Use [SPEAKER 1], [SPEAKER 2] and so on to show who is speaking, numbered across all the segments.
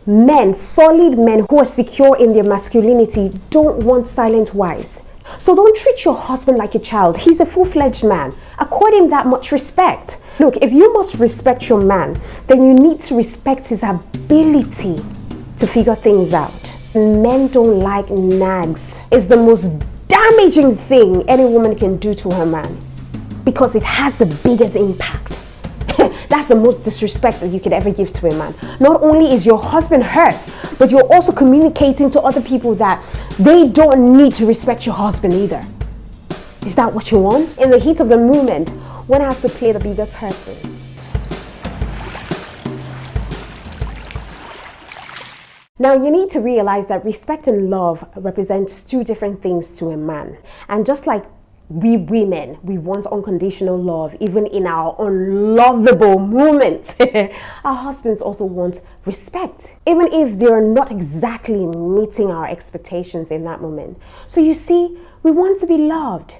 [SPEAKER 1] Men, solid men who are secure in their masculinity, don't want silent wives. So don't treat your husband like a child. He's a full-fledged man. Accord him that much respect. Look, if you must respect your man, then you need to respect his ability to figure things out. Men don't like nags. It's the most damaging thing any woman can do to her man because it has the biggest impact. That's the most disrespect that you could ever give to a man. Not only is your husband hurt, but you're also communicating to other people that they don't need to respect your husband either. Is that what you want? In the heat of the moment, one has to play the bigger person. Now, you need to realize that respect and love represents two different things to a man. And just like we women, we want unconditional love, even in our unlovable moments. Our husbands also want respect, even if they're not exactly meeting our expectations in that moment. So you see, we want to be loved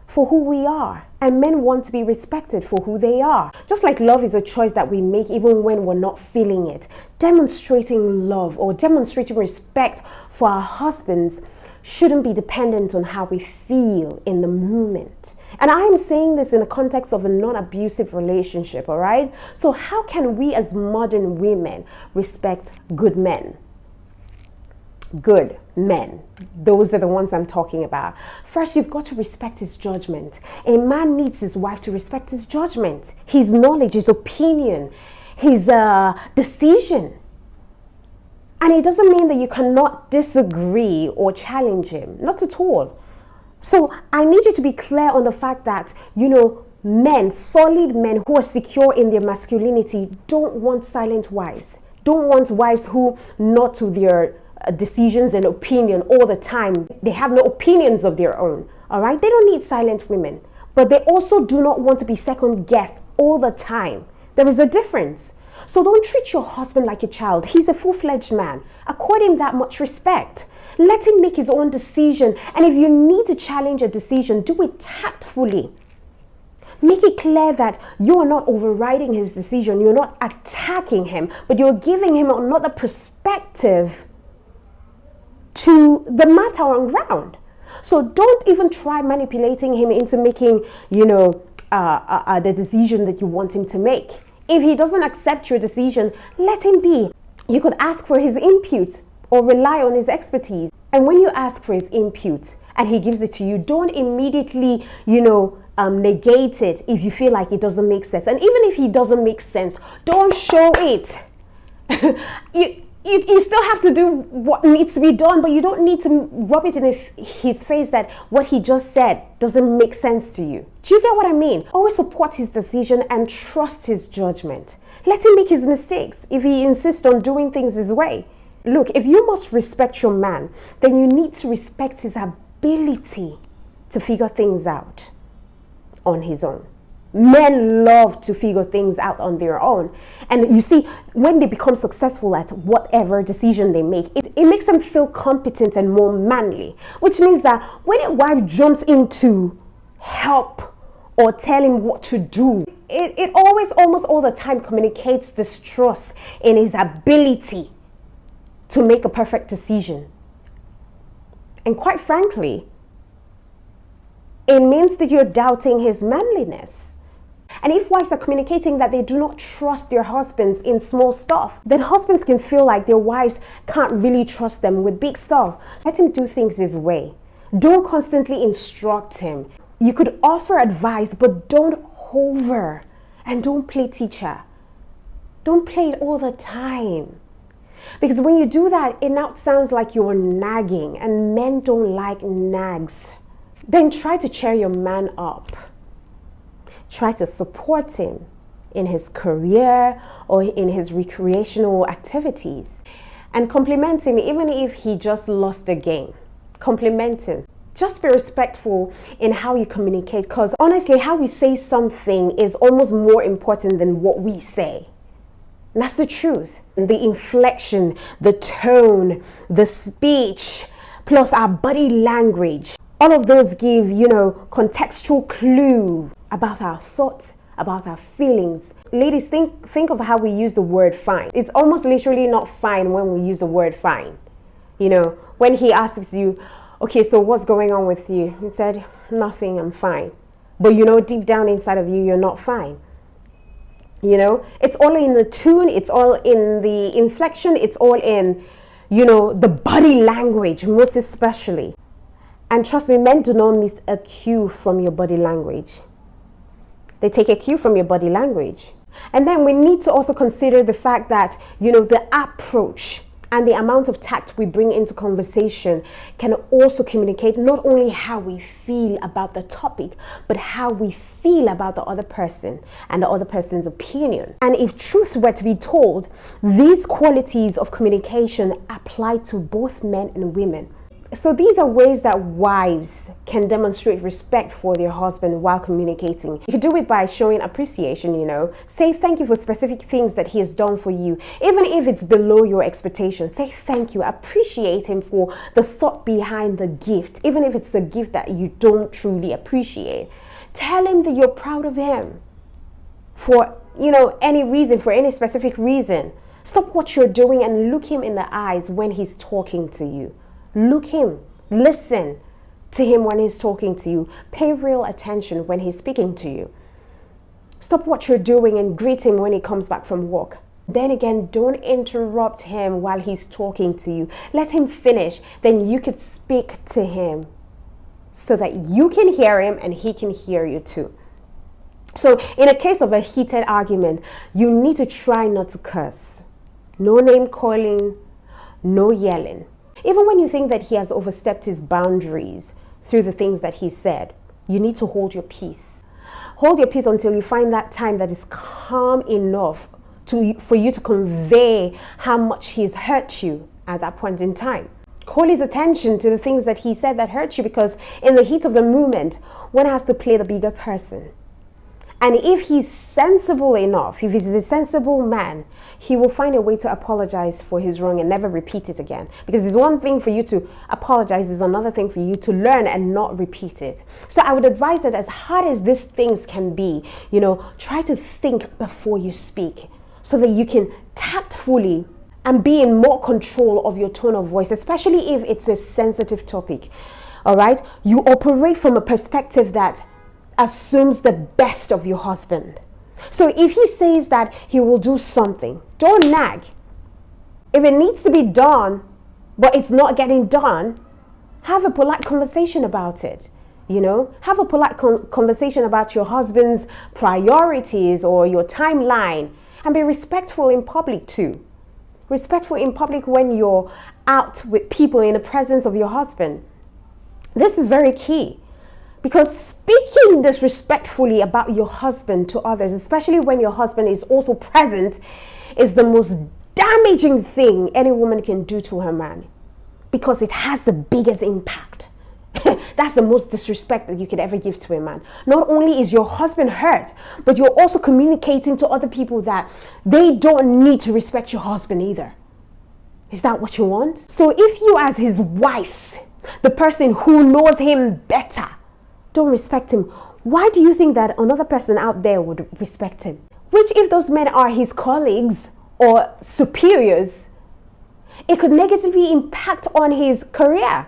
[SPEAKER 1] for who we are, and men want to be respected for who they are. Just like love is a choice that we make even when we're not feeling it. Demonstrating love or demonstrating respect for our husbands shouldn't be dependent on how we feel in the moment. And I am saying this in the context of a non-abusive relationship, all right? So how can we as modern women respect good men? Good men. Those are the ones I'm talking about. First, you've got to respect his judgment. A man needs his wife to respect his judgment, his knowledge, his opinion, his decision. And it doesn't mean that you cannot disagree or challenge him. Not at all. So I need you to be clear on the fact that, men, solid men who are secure in their masculinity don't want silent wives. Don't want wives who nod to their decisions and opinion all the time. They have no opinions of their own. All right? They don't need silent women. But they also do not want to be second guessed all the time. There is a difference. So don't treat your husband like a child. He's a full-fledged man. Accord him that much respect. Let him make his own decision. And if you need to challenge a decision, do it tactfully. Make it clear that you are not overriding his decision. You're not attacking him, but you're giving him another perspective to the matter on ground. So don't even try manipulating him into making, the decision that you want him to make. If he doesn't accept your decision, let him be. You could ask for his input or rely on his expertise. And when you ask for his input and he gives it to you, don't immediately, negate it if you feel like it doesn't make sense. And even if he doesn't make sense, don't show it. You still have to do what needs to be done, but you don't need to rub it in his face that what he just said doesn't make sense to you. Do you get what I mean? Always support his decision and trust his judgment. Let him make his mistakes if he insists on doing things his way. Look, if you must respect your man, then you need to respect his ability to figure things out on his own. Men love to figure things out on their own. And you see, when they become successful at whatever decision they make, it makes them feel competent and more manly. Which means that when a wife jumps in to help or tell him what to do, it always, almost all the time, communicates distrust in his ability to make a perfect decision. And quite frankly, it means that you're doubting his manliness. And if wives are communicating that they do not trust their husbands in small stuff, then husbands can feel like their wives can't really trust them with big stuff. Let him do things his way. Don't constantly instruct him. You could offer advice, but don't hover and don't play teacher. Don't play it all the time. Because when you do that, it now sounds like you're nagging, and men don't like nags. Then try to cheer your man up. Try to support him in his career or in his recreational activities. And compliment him even if he just lost a game. Compliment him. Just be respectful in how you communicate, because honestly, how we say something is almost more important than what we say. And that's the truth. The inflection, the tone, the speech, plus our body language. All of those give, contextual clue about our thoughts, about our feelings. Ladies, think of how we use the word fine. It's almost literally not fine when we use the word fine. You know, when he asks you, okay, so what's going on with you? You said, nothing, I'm fine. But you know, deep down inside of you, you're not fine. You know, it's all in the tune, it's all in the inflection, it's all in, you know, the body language, most especially. And trust me, men do not miss a cue from your body language. They take a cue from your body language. And then we need to also consider the fact that, you know, the approach and the amount of tact we bring into conversation can also communicate not only how we feel about the topic, but how we feel about the other person and the other person's opinion. And if truth were to be told, these qualities of communication apply to both men and women. So these are ways that wives can demonstrate respect for their husband while communicating. You can do it by showing appreciation, you know. Say thank you for specific things that he has done for you. Even if it's below your expectations, say thank you. Appreciate him for the thought behind the gift, even if it's a gift that you don't truly appreciate. Tell him that you're proud of him for, you know, any reason, for any specific reason. Stop what you're doing and look him in the eyes when he's talking to you. Look him, listen to him when he's talking to you. Pay real attention when he's speaking to you. Stop what you're doing and greet him when he comes back from work. Then again, don't interrupt him while he's talking to you. Let him finish. Then you could speak to him so that you can hear him and he can hear you too. So in a case of a heated argument, you need to try not to curse. No name calling, no yelling. Even when you think that he has overstepped his boundaries through the things that he said, you need to hold your peace. Hold your peace until you find that time that is calm enough for you to convey how much he's hurt you at that point in time. Call his attention to the things that he said that hurt you, because in the heat of the moment, one has to play the bigger person. And if he's sensible enough, if he's a sensible man, he will find a way to apologize for his wrong and never repeat it again. Because it's one thing for you to apologize, it's another thing for you to learn and not repeat it. So I would advise that as hard as these things can be, you know, try to think before you speak so that you can tactfully and be in more control of your tone of voice, especially if it's a sensitive topic. All right? You operate from a perspective that assumes the best of your husband. So if he says that he will do something, don't nag. If it needs to be done, but it's not getting done, have a polite conversation about it. You know, have a polite conversation about your husband's priorities or your timeline, and be respectful in public too. Respectful in public when you're out with people in the presence of your husband. This is very key. Because speaking disrespectfully about your husband to others, especially when your husband is also present, is the most damaging thing any woman can do to her man. Because it has the biggest impact. That's the most disrespect that you could ever give to a man. Not only is your husband hurt, but you're also communicating to other people that they don't need to respect your husband either. Is that what you want? So if you, as his wife, the person who knows him better, don't respect him, why do you think that another person out there would respect him? Which, if those men are his colleagues or superiors, it could negatively impact on his career.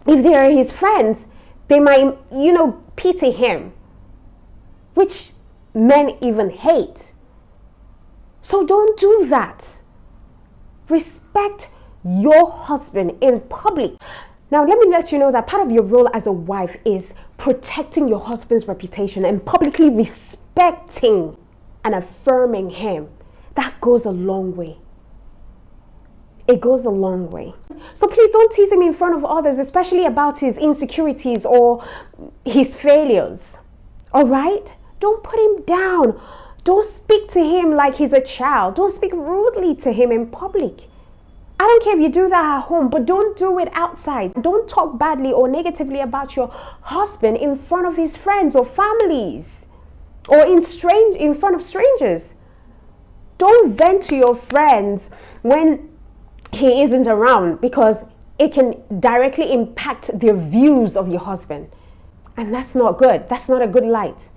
[SPEAKER 1] If they are his friends, they might, you know, pity him, which men even hate. So don't do that. Respect your husband in public. Now, let me let you know that part of your role as a wife is protecting your husband's reputation and publicly respecting and affirming him. That goes a long way. It goes a long way. So please don't tease him in front of others, especially about his insecurities or his failures. All right? Don't put him down. Don't speak to him like he's a child. Don't speak rudely to him in public. I don't care if you do that at home, but don't do it outside. Don't talk badly or negatively about your husband in front of his friends or families or in front of strangers. Don't vent to your friends when he isn't around, because it can directly impact their views of your husband. And that's not good. That's not a good light.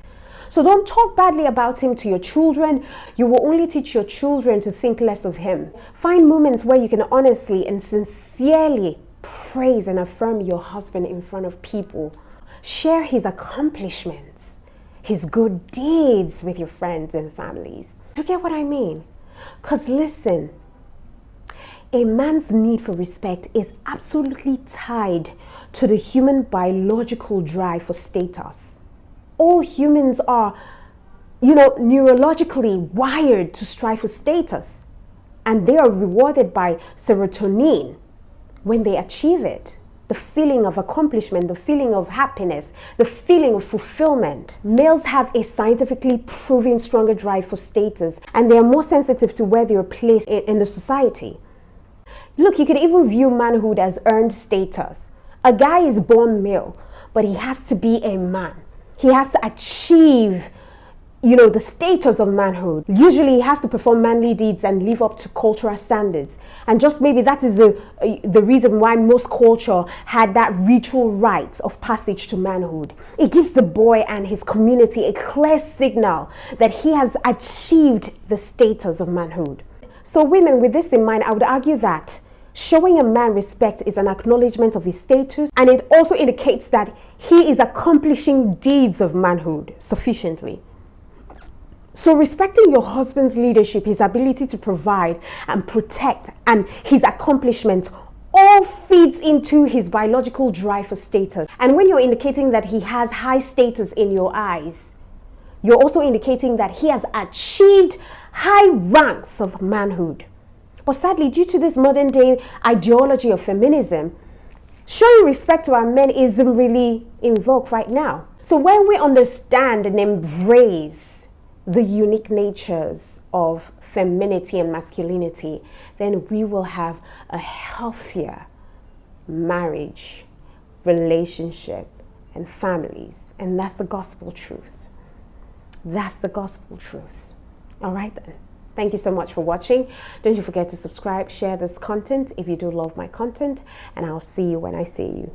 [SPEAKER 1] So don't talk badly about him to your children. You will only teach your children to think less of him. Find moments where you can honestly and sincerely praise and affirm your husband in front of people. Share his accomplishments, his good deeds with your friends and families. You get what I mean? Because listen, a man's need for respect is absolutely tied to the human biological drive for status. All humans are, neurologically wired to strive for status, and they are rewarded by serotonin when they achieve it. The feeling of accomplishment, the feeling of happiness, the feeling of fulfillment. Males have a scientifically proven stronger drive for status, and they are more sensitive to where they are placed in the society. Look, you could even view manhood as earned status. A guy is born male, but he has to be a man. He has to achieve, the status of manhood. Usually he has to perform manly deeds and live up to cultural standards. And just maybe that is the reason why most culture had that ritual rite of passage to manhood. It gives the boy and his community a clear signal that he has achieved the status of manhood. So women, with this in mind, I would argue that showing a man respect is an acknowledgement of his status, and it also indicates that he is accomplishing deeds of manhood sufficiently. So respecting your husband's leadership, his ability to provide and protect, and his accomplishment all feeds into his biological drive for status. And when you're indicating that he has high status in your eyes, you're also indicating that he has achieved high ranks of manhood. But sadly, due to this modern day ideology of feminism, showing respect to our men isn't really in vogue right now. So when we understand and embrace the unique natures of femininity and masculinity, then we will have a healthier marriage, relationship, and families. And that's the gospel truth. That's the gospel truth. All right then. Thank you so much for watching. Don't you forget to subscribe, share this content if you do love my content, and I'll see you when I see you.